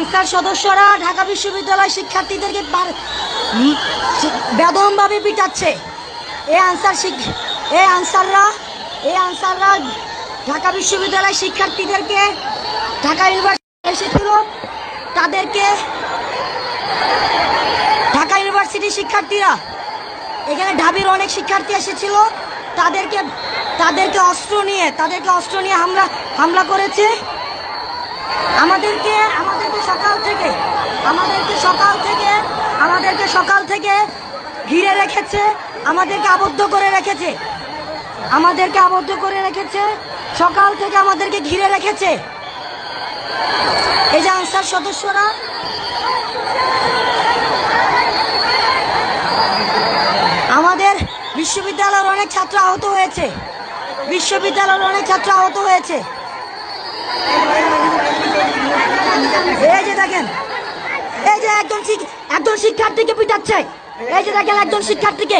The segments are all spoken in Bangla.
আনসার সদস্যরা ঢাকা বিশ্ববিদ্যালয় শিক্ষার্থীদেরকে বেদমভাবে পিটাচ্ছে। এই আনসাররা ঢাকা বিশ্ববিদ্যালয় শিক্ষার্থীদেরকে ঢাকা ইউনিভার্সিটি এসেছিল, তাদেরকে ঢাকা ইউনিভার্সিটির শিক্ষার্থীরা এখানে ঢাবির অনেক শিক্ষার্থী এসেছিল, তাদেরকে অস্ত্র নিয়ে হামলা করেছে। আমাদেরকে সকাল থেকে ঘিরে রেখেছে, আমাদেরকে আবদ্ধ করে রেখেছে, সকাল থেকে আমাদেরকে ঘিরে রেখেছে। এই যে আনসার সদস্যরা আমাদের বিশ্ববিদ্যালয়ের অনেক ছাত্র আহত হয়েছে। এই যে দেখেন, এই যে একজন শিক্ষার্থীকে পিটাচ্ছে। এই যে দেখেন একজন শিক্ষার্থীকে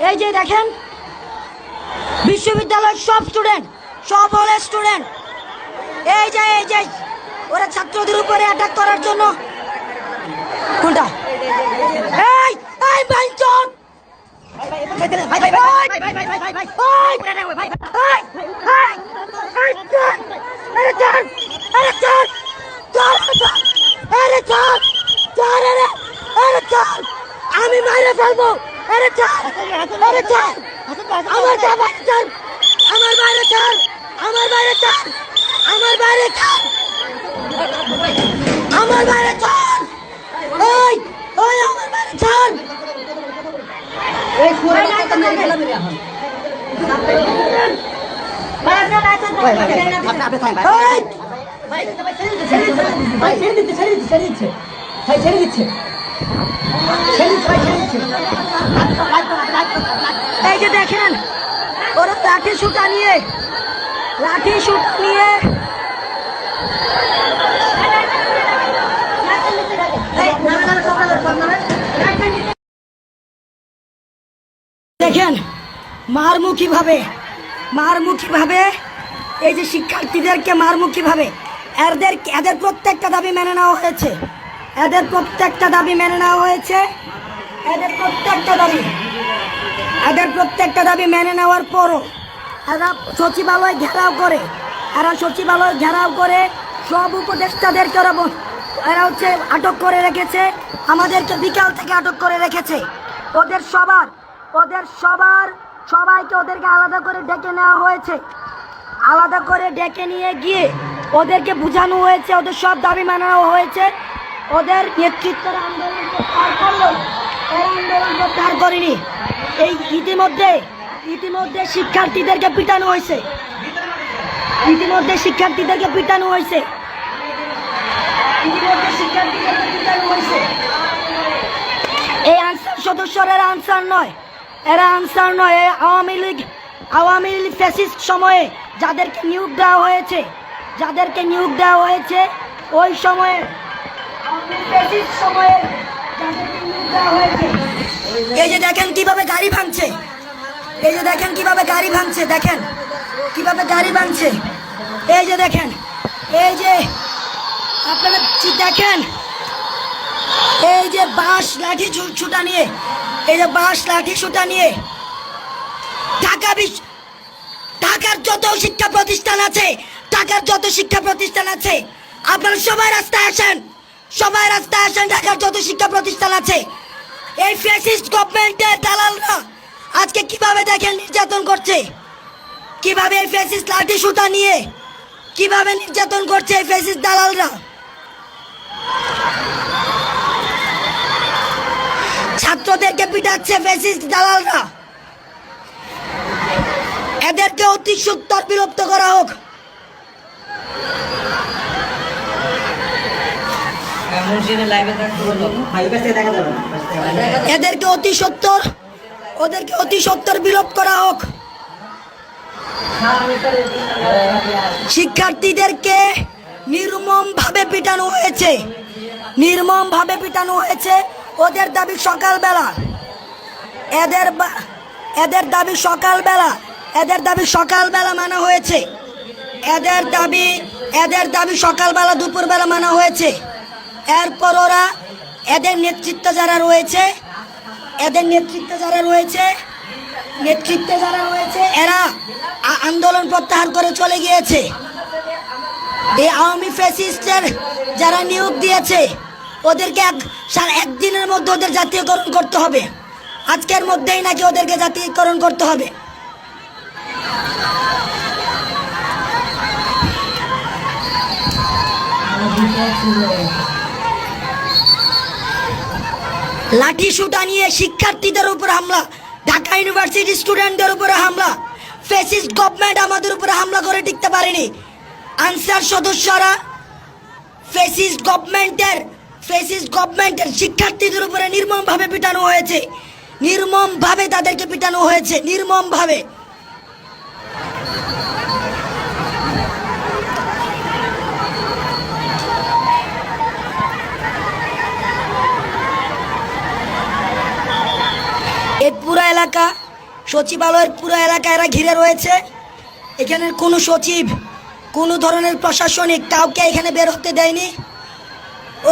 এই যে দেখেন বিশ্ববিদ্যালয়ের সব হলের স্টুডেন্ট এই যে ওরা ছাত্রদের উপরে অ্যাটাক করার জন্য কোনটা আমি মাইরে ফেলবো। এই যে দেখেন ওরা লাঠি শুটা নিয়ে দেখেন মারমুখী ভাবে এই যে শিক্ষার্থীদেরকে মারমুখী ভাবে এদের প্রত্যেকটা দাবি মেনে নেওয়া হয়েছে। এদের প্রত্যেকটা দাবি মেনে নেওয়ার পরও এরা সচিবালয় ঘেরাও করে সব উপদেষ্টাদেরকে এরা আটক করে রেখেছে। আমাদেরকে বিকাল থেকে আটক করে রেখেছে। সবাইকে ওদেরকে আলাদা করে ডেকে নেওয়া হয়েছে। আলাদা করে ডেকে নিয়ে গিয়ে ওদেরকে বোঝানো হয়েছে, ওদের সব দাবি মেনে নেওয়া হয়েছে। ওদের নেতৃত্বের আন্দোলন প্রত্যাহার করেনি। এই ইতিমধ্যে শিক্ষার্থীদেরকে পিটানো হয়েছে। এই আনসার সদস্যরা এরা আনসার নয়। আওয়ামী লীগ ফ্যাসিস্ট সময়ে যাদেরকে নিয়োগ দেওয়া হয়েছে ওই সময়ে এই যে দেখেন কিভাবে গাড়ি ভাঙছে, এই যে দেখেন, এই যে আপনারা দেখেন, এই যে বাঁশ লাঠি ছুটা নিয়ে ঢাকার যত শিক্ষা প্রতিষ্ঠান আছে, আপনারা সবাই রাস্তায় আসেন, ঢাকার যত শিক্ষা প্রতিষ্ঠান আছে। এই ফ্যাসিস্ট গভর্নমেন্টের দালালরা আজকে কিভাবে দেখেন নির্যাতন করছে, কিভাবে এই ফ্যাসিস্ট লাঠি সুতা নিয়ে কিভাবে নির্যাতন করছে এই ফ্যাসিস্ট দালালরা। ছাত্রদেরকে পিটাচ্ছে ফ্যাসিস্ট দালালরা। এদেরকে অতি সত্বর বিলুপ্ত করা হোক। এদেরকে অতি সত্বর বিলোপ করা হোক। শিক্ষার্থীদেরকে নির্মম ভাবে পিটানো হয়েছে। ওদের দাবি সকালবেলা মানা হয়েছে। এদের দাবি সকালবেলা দুপুরবেলা মানা হয়েছে। এরপর ওরা এদের নেতৃত্বে যারা রয়েছে এরা আন্দোলন প্রত্যাহার করে চলে গিয়েছে। এই আওয়ামী ফ্যাসিস্টের যারা নিয়োগ দিয়েছে ওদেরকে একদিনের মধ্যে ওদের জাতীয়করণ করতে হবে। আজকের মধ্যেই নাকি ওদেরকে জাতীয়করণ করতে হবে। লাঠি সুটা নিয়ে শিক্ষার্থীদের উপর হামলা, ঢাকা ইউনিভার্সিটি স্টুডেন্টদের উপরে হামলা। ফ্যাসিস্ট গভর্নমেন্ট আমাদের উপরে হামলা করে টিকতে পারেনি। আনসার সদস্যরা ফ্যাসিস্ট গভর্নমেন্টের শিক্ষার্থীদের উপরে নির্মমভাবে পিটানো হয়েছে। নির্মমভাবে তাদেরকে পিটানো হয়েছে, নির্মমভাবে। এই পুরো এলাকা, সচিবালয়ের পুরো এলাকা এরা ঘিরে রয়েছে। এখানের কোনো সচিব, কোনো ধরনের প্রশাসনিক কাউকে এখানে বের হতে দেয়নি।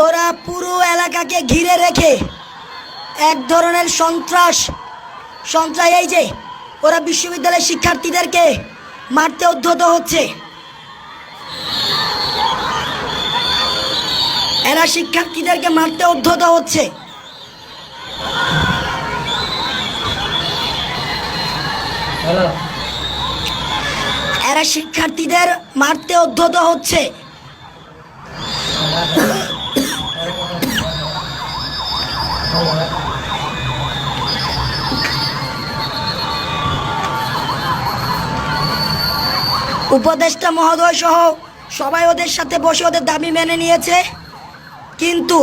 ওরা পুরো এলাকাকে ঘিরে রেখে এক ধরনের সন্ত্রাস, এই যে ওরা বিশ্ববিদ্যালয়ের শিক্ষার্থীদেরকে মারতে উদ্যত হচ্ছে। এরা শিক্ষার্থীদেরকে মারতে উদ্যত হচ্ছে। এরা শিক্ষার্থীদের মারতে উদ্যত হচ্ছে। উপদেষ্টা মহোদয় সহ সবাই ওদের সাথে বসে ওদের দাবি মেনে নিয়েছে, কিন্তু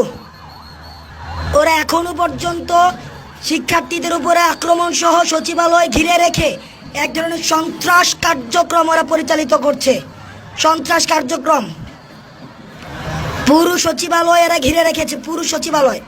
ওরা এখনো পর্যন্ত শিক্ষার্থীদের উপরে আক্রমণ সহ সচিবালয় ঘিরে রেখে এক ধরনের সন্ত্রাস কার্যক্রম ওরা পরিচালিত করছে। সন্ত্রাস কার্যক্রম পুরো সচিবালয় এরা ঘিরে রেখেছে, পুরো সচিবালয়।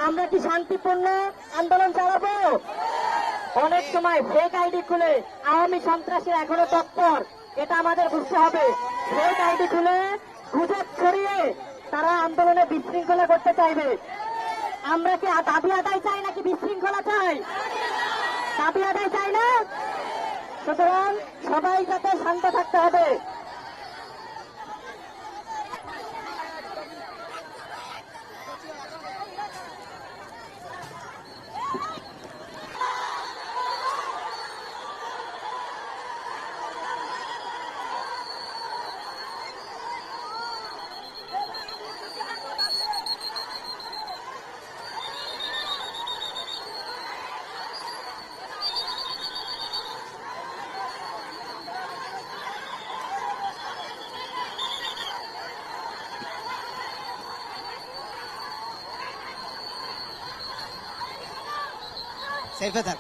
আমরা কি শান্তিপূর্ণ আন্দোলন চালাবো? অনেক সময় ফেক আইডি খুলে আওয়ামী সন্ত্রাসী এখনো তৎপর, এটা আমাদের বুঝতে হবে। ফেক আইডি খুলে গুজব ছড়িয়ে তারা আন্দোলনে বিশৃঙ্খলা করতে চাইবে। আমরা কি দাবি আদায় চাই নাকি বিশৃঙ্খলা চাই? দাবি আদায় চাই না। সুতরাং সবাই যাতে শান্ত থাকতে হবে। সেফে থাক।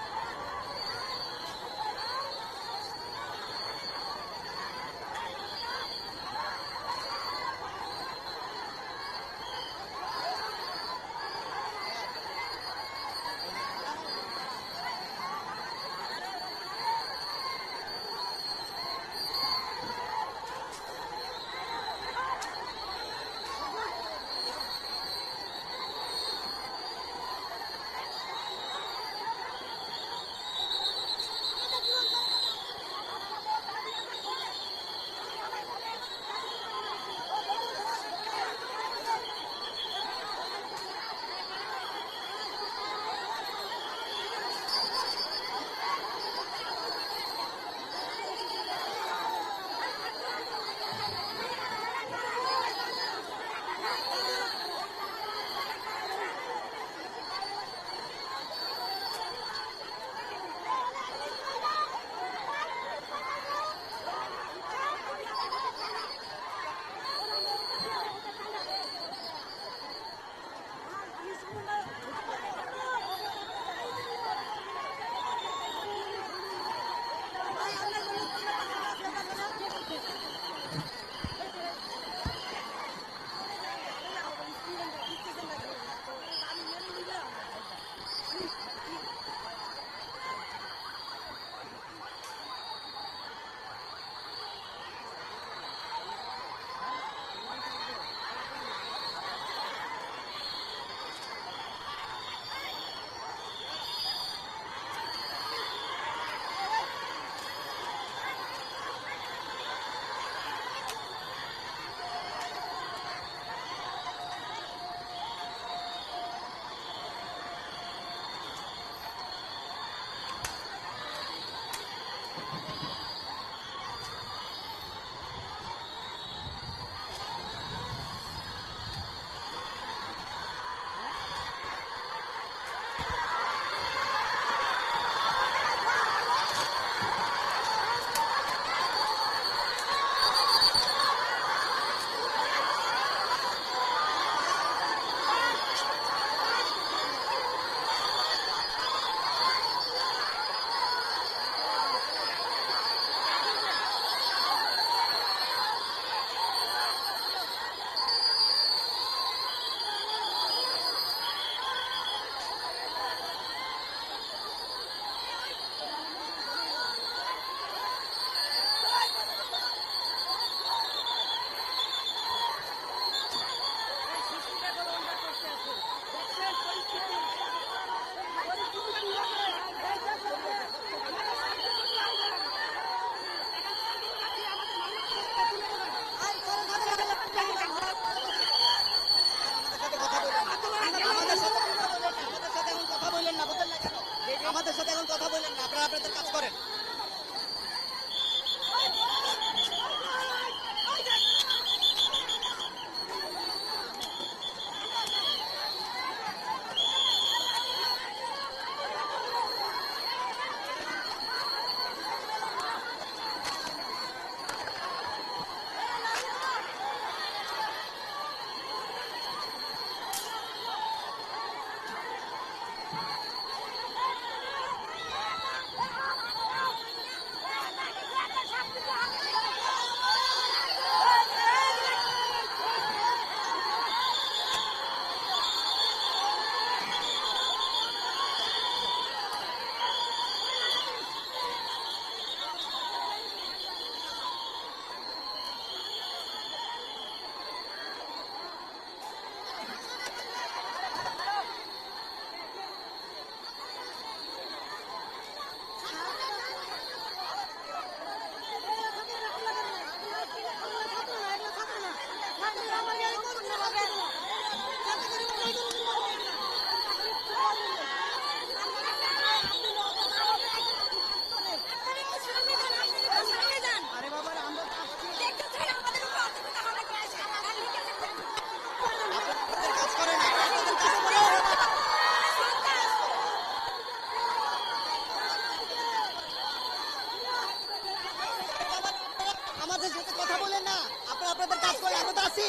আছি,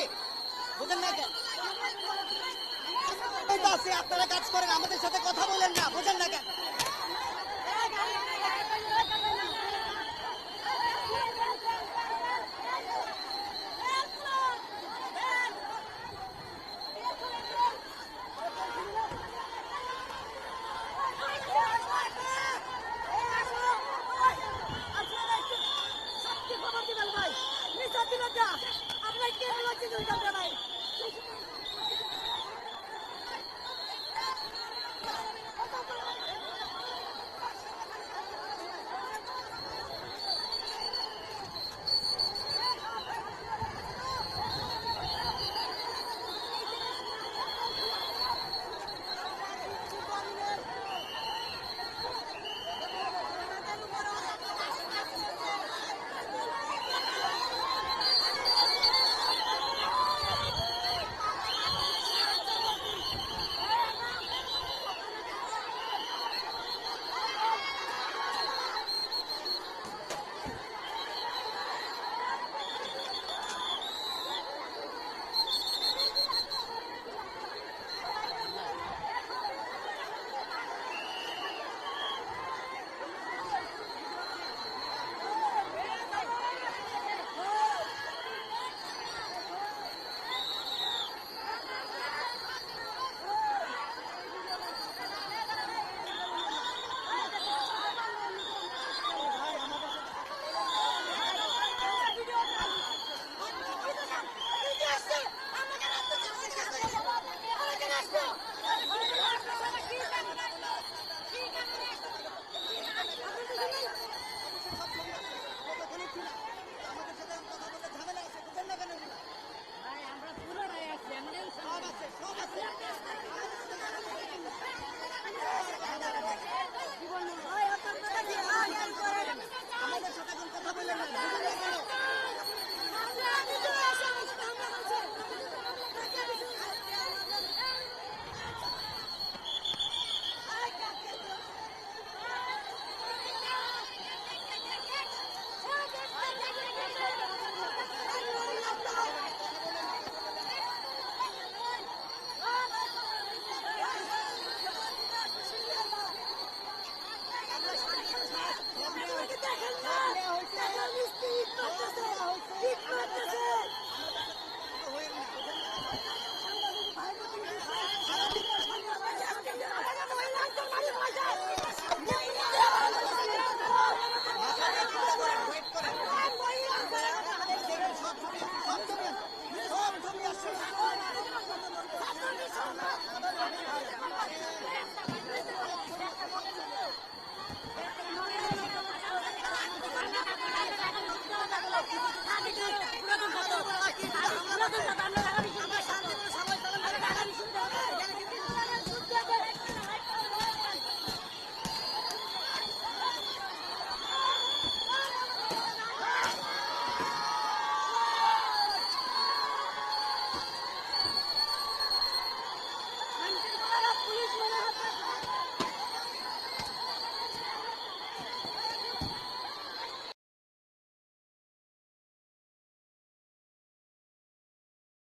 বুঝেন না কেন? এই তো আছি, আপনারা কাজ করেন, আমাদের সাথে কথা বলেন না, বুঝেন না কেন? আমাদের সাথে কথা বলতে ঝামেলা আছে, বুঝেন না কেন এগুলো? সব আছে, সব আছে। আমাদের সাথে এখন কথা বললেন না, বুঝেন না কেন? পুরাতন